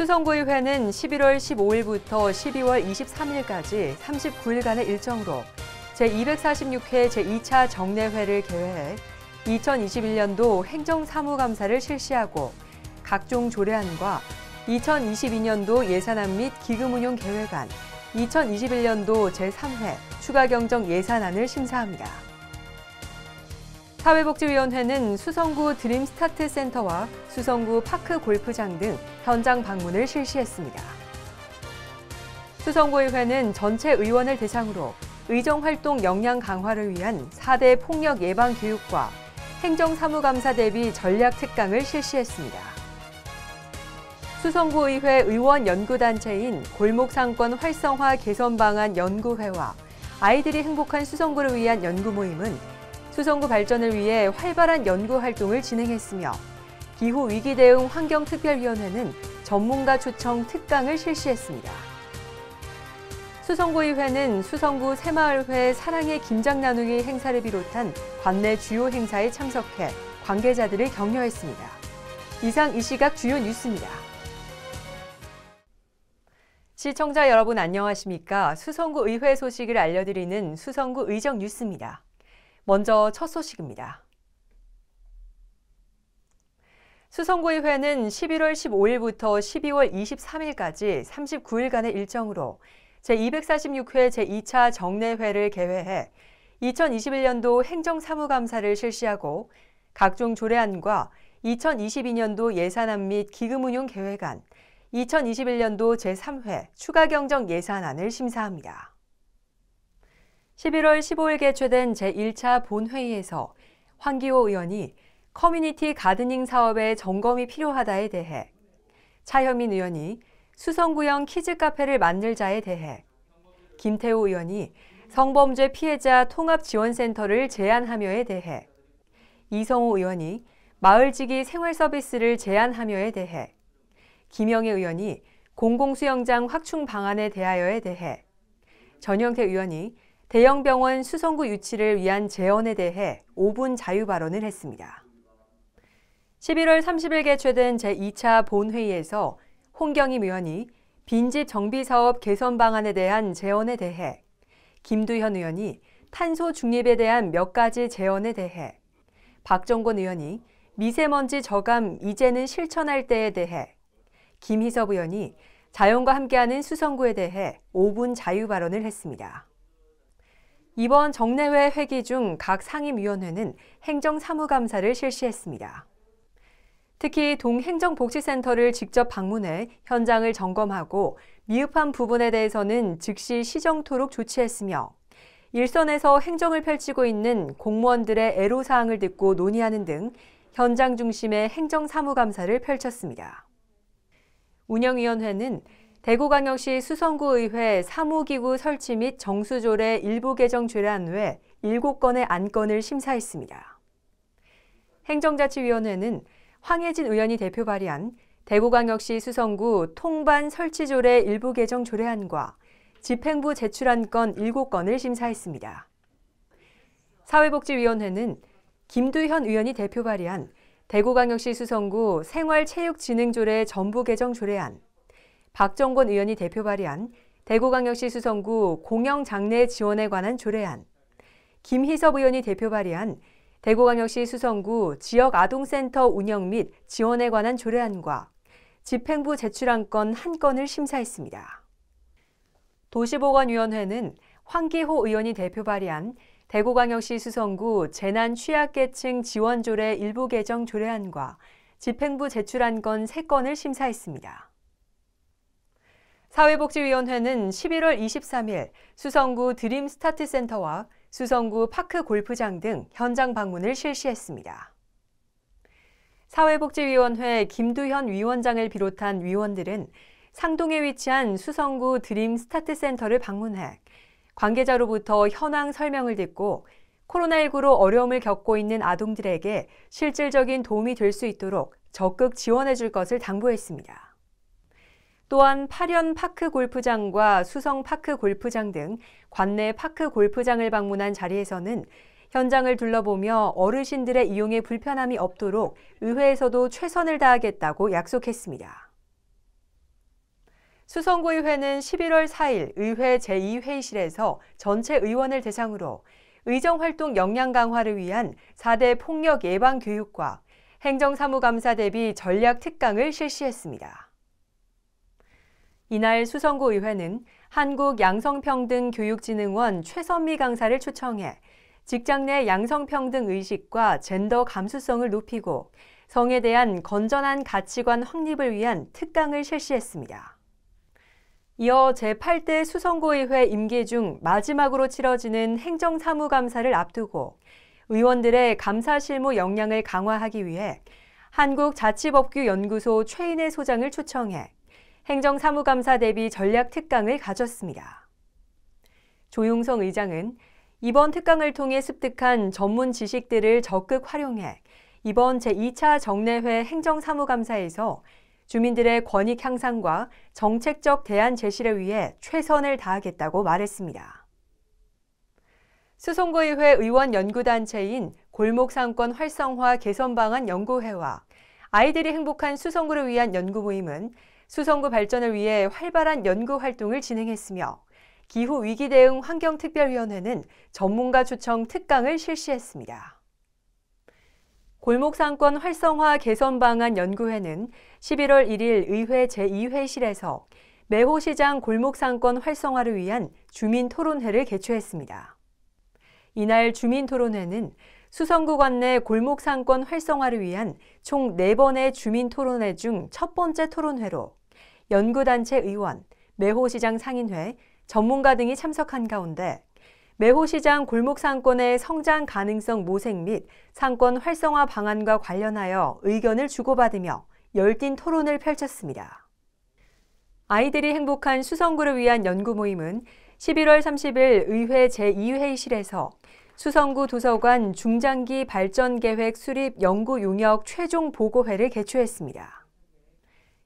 수성구의회는 11월 15일부터 12월 23일까지 39일간의 일정으로 제246회 제2차 정례회를 개회해 2021년도 행정사무감사를 실시하고 각종 조례안과 2022년도 예산안 및 기금운용 계획안, 2021년도 제3회 추가경정 예산안을 심사합니다. 사회복지위원회는 수성구 드림스타트 센터와 수성구 파크 골프장 등 현장 방문을 실시했습니다. 수성구의회는 전체 의원을 대상으로 의정활동 역량 강화를 위한 4대 폭력 예방 교육과 행정사무감사 대비 전략 특강을 실시했습니다. 수성구의회 의원 연구단체인 골목상권 활성화 개선 방안 연구회와 아이들이 행복한 수성구를 위한 연구모임은 수성구 발전을 위해 활발한 연구 활동을 진행했으며 기후위기 대응 환경특별위원회는 전문가 초청 특강을 실시했습니다. 수성구의회는 수성구 새마을회 사랑의 김장 나누기 행사를 비롯한 관내 주요 행사에 참석해 관계자들을 격려했습니다. 이상 이 시각 주요 뉴스입니다. 시청자 여러분 안녕하십니까? 수성구 의회 소식을 알려드리는 수성구 의정 뉴스입니다. 먼저 첫 소식입니다. 수성구의회는 11월 15일부터 12월 23일까지 39일간의 일정으로 제246회 제2차 정례회를 개회해 2021년도 행정사무감사를 실시하고 각종 조례안과 2022년도 예산안 및 기금운용 계획안, 2021년도 제3회 추가경정 예산안을 심사합니다. 11월 15일 개최된 제1차 본회의에서 황기호 의원이 커뮤니티 가드닝 사업의 점검이 필요하다에 대해, 차현민 의원이 수성구형 키즈카페를 만들자에 대해, 김태우 의원이 성범죄 피해자 통합지원센터를 제안하며에 대해, 이성호 의원이 마을지기 생활서비스를 제안하며에 대해, 김영애 의원이 공공수영장 확충 방안에 대하여에 대해, 전영태 의원이 대형병원 수성구 유치를 위한 제언에 대해 5분 자유 발언을 했습니다. 11월 30일 개최된 제2차 본회의에서 홍경임 의원이 빈집 정비사업 개선 방안에 대한 제언에 대해, 김두현 의원이 탄소 중립에 대한 몇 가지 제언에 대해, 박정권 의원이 미세먼지 저감 이제는 실천할 때에 대해, 김희섭 의원이 자연과 함께하는 수성구에 대해 5분 자유 발언을 했습니다. 이번 정례회 회기 중 각 상임위원회는 행정사무감사를 실시했습니다. 특히 동행정복지센터를 직접 방문해 현장을 점검하고 미흡한 부분에 대해서는 즉시 시정토록 조치했으며 일선에서 행정을 펼치고 있는 공무원들의 애로사항을 듣고 논의하는 등 현장 중심의 행정사무감사를 펼쳤습니다. 운영위원회는 대구광역시 수성구의회 사무기구 설치 및 정수조례 일부 개정 조례안 외 7건의 안건을 심사했습니다. 행정자치위원회는 황혜진 의원이 대표 발의한 대구광역시 수성구 통반 설치조례 일부 개정 조례안과 집행부 제출안 건 7건을 심사했습니다. 사회복지위원회는 김두현 의원이 대표 발의한 대구광역시 수성구 생활체육진흥조례 전부 개정 조례안, 박정권 의원이 대표 발의한 대구광역시 수성구 공영장래 지원에 관한 조례안, 김희섭 의원이 대표 발의한 대구광역시 수성구 지역아동센터 운영 및 지원에 관한 조례안과 집행부 제출안 건 1건을 심사했습니다. 도시보건위원회는 황기호 의원이 대표 발의한 대구광역시 수성구 재난취약계층 지원조례 일부 개정 조례안과 집행부 제출안 건 3건을 심사했습니다. 사회복지위원회는 11월 23일 수성구 드림스타트 센터와 수성구 파크 골프장 등 현장 방문을 실시했습니다. 사회복지위원회 김두현 위원장을 비롯한 위원들은 상동에 위치한 수성구 드림스타트 센터를 방문해 관계자로부터 현황 설명을 듣고 코로나19로 어려움을 겪고 있는 아동들에게 실질적인 도움이 될 수 있도록 적극 지원해 줄 것을 당부했습니다. 또한 파련 파크 골프장과 수성 파크 골프장 등 관내 파크 골프장을 방문한 자리에서는 현장을 둘러보며 어르신들의 이용에 불편함이 없도록 의회에서도 최선을 다하겠다고 약속했습니다. 수성구의회는 11월 4일 의회 제2회의실에서 전체 의원을 대상으로 의정활동 역량 강화를 위한 4대 폭력 예방 교육과 행정사무감사 대비 전략 특강을 실시했습니다. 이날 수성구의회는 한국양성평등교육진흥원 최선미 강사를 초청해 직장 내 양성평등 의식과 젠더 감수성을 높이고 성에 대한 건전한 가치관 확립을 위한 특강을 실시했습니다. 이어 제8대 수성구의회 임기 중 마지막으로 치러지는 행정사무감사를 앞두고 의원들의 감사 실무 역량을 강화하기 위해 한국자치법규연구소 최인혜 소장을 초청해 행정사무감사 대비 전략 특강을 가졌습니다. 조용성 의장은 이번 특강을 통해 습득한 전문 지식들을 적극 활용해 이번 제2차 정례회 행정사무감사에서 주민들의 권익 향상과 정책적 대안 제시를 위해 최선을 다하겠다고 말했습니다. 수성구의회 의원 연구단체인 골목상권 활성화 개선 방안 연구회와 아이들이 행복한 수성구를 위한 연구 모임은 수성구 발전을 위해 활발한 연구 활동을 진행했으며 기후위기 대응 환경특별위원회는 전문가 초청 특강을 실시했습니다. 골목상권 활성화 개선 방안 연구회는 11월 1일 의회 제2회실에서 매호시장 골목상권 활성화를 위한 주민토론회를 개최했습니다. 이날 주민토론회는 수성구 관내 골목상권 활성화를 위한 총 4번의 주민토론회 중 첫 번째 토론회로 연구단체 의원, 매호시장 상인회, 전문가 등이 참석한 가운데 매호시장 골목상권의 성장 가능성 모색 및 상권 활성화 방안과 관련하여 의견을 주고받으며 열띤 토론을 펼쳤습니다. 아이들이 행복한 수성구를 위한 연구 모임은 11월 30일 의회 제2회의실에서 수성구 도서관 중장기 발전계획 수립 연구 용역 최종 보고회를 개최했습니다.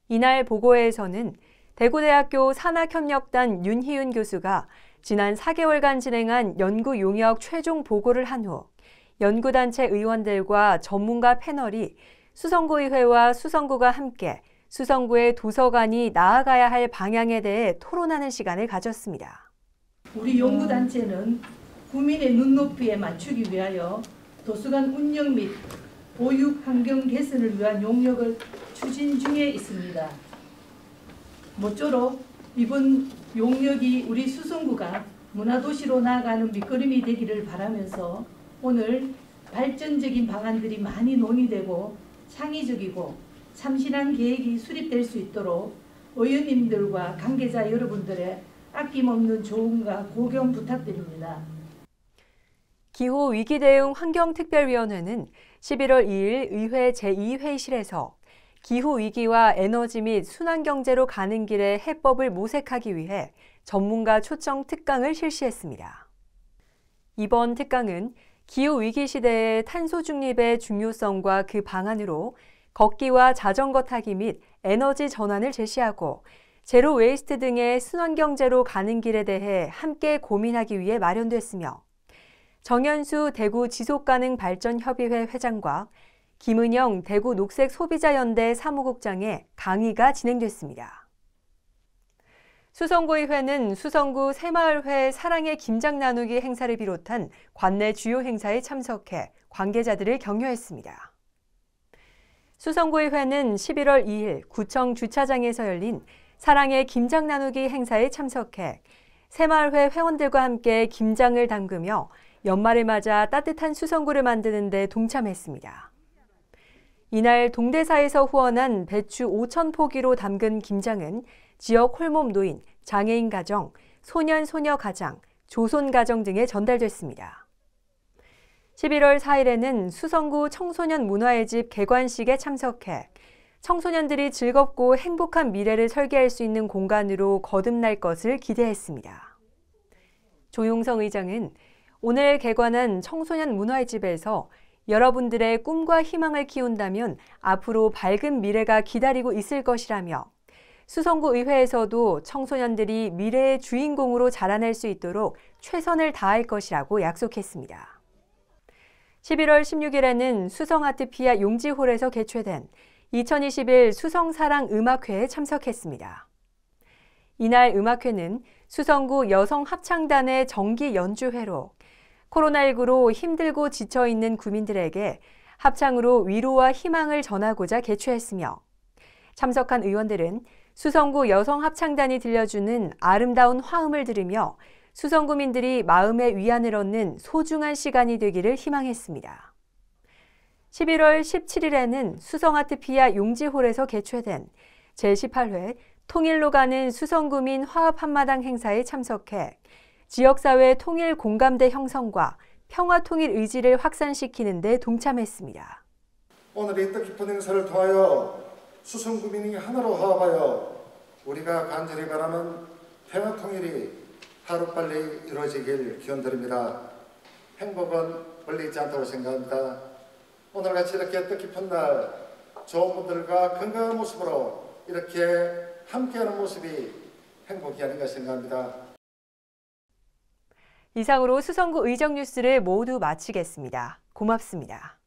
이날 보고회에서는 대구대학교 산학협력단 윤희윤 교수가 지난 4개월간 진행한 연구 용역 최종 보고를 한 후 연구단체 의원들과 전문가 패널이 수성구의회와 수성구가 함께 수성구의 도서관이 나아가야 할 방향에 대해 토론하는 시간을 가졌습니다. 우리 연구단체는 국민의 눈높이에 맞추기 위하여 도서관 운영 및 보육 환경 개선을 위한 용역을 추진 중에 있습니다. 모쪼록 이번 용역이 우리 수성구가 문화도시로 나아가는 밑거름이 되기를 바라면서 오늘 발전적인 방안들이 많이 논의되고 창의적이고 참신한 계획이 수립될 수 있도록 의원님들과 관계자 여러분들의 아낌없는 조언과 고견 부탁드립니다. 기후위기 대응 환경특별위원회는 11월 2일 의회 제2회의실에서 기후위기와 에너지 및 순환경제로 가는 길의 해법을 모색하기 위해 전문가 초청 특강을 실시했습니다. 이번 특강은 기후위기 시대의 탄소 중립의 중요성과 그 방안으로 걷기와 자전거 타기 및 에너지 전환을 제시하고 제로 웨이스트 등의 순환경제로 가는 길에 대해 함께 고민하기 위해 마련됐으며 정현수 대구 지속가능발전협의회 회장과 김은영 대구 녹색소비자연대 사무국장의 강의가 진행됐습니다. 수성구의회는 수성구 새마을회 사랑의 김장 나누기 행사를 비롯한 관내 주요 행사에 참석해 관계자들을 격려했습니다. 수성구의회는 11월 2일 구청 주차장에서 열린 사랑의 김장 나누기 행사에 참석해 새마을회 회원들과 함께 김장을 담그며 연말을 맞아 따뜻한 수성구를 만드는 데 동참했습니다. 이날 동대사에서 후원한 배추 5,000포기로 담근 김장은 지역 홀몸 노인, 장애인 가정, 소년, 소녀 가장, 조손 가정 등에 전달됐습니다. 11월 4일에는 수성구 청소년 문화의 집 개관식에 참석해 청소년들이 즐겁고 행복한 미래를 설계할 수 있는 공간으로 거듭날 것을 기대했습니다. 조용성 의장은 오늘 개관한 청소년 문화의 집에서 여러분들의 꿈과 희망을 키운다면 앞으로 밝은 미래가 기다리고 있을 것이라며 수성구 의회에서도 청소년들이 미래의 주인공으로 자라날 수 있도록 최선을 다할 것이라고 약속했습니다. 11월 16일에는 수성아트피아 용지홀에서 개최된 2021 수성사랑 음악회에 참석했습니다. 이날 음악회는 수성구 여성합창단의 정기 연주회로 코로나19로 힘들고 지쳐있는 구민들에게 합창으로 위로와 희망을 전하고자 개최했으며 참석한 의원들은 수성구 여성합창단이 들려주는 아름다운 화음을 들으며 수성구민들이 마음의 위안을 얻는 소중한 시간이 되기를 희망했습니다. 11월 17일에는 수성아트피아 용지홀에서 개최된 제18회 통일로 가는 수성구민 화합 한마당 행사에 참석해 지역사회 통일 공감대 형성과 평화 통일 의지를 확산시키는 데 동참했습니다. 오늘 이 뜻깊은 행사를 통하여 수성구민이 하나로 화합하여 우리가 간절히 바라는 평화 통일이 하루빨리 이루어지길 기원드립니다. 행복은 멀리 있지 않다고 생각합니다. 오늘같이 이렇게 뜻깊은 날 좋은 분들과 건강한 모습으로 이렇게 함께하는 모습이 행복이 아닌가 생각합니다. 이상으로 수성구 의정 뉴스를 모두 마치겠습니다. 고맙습니다.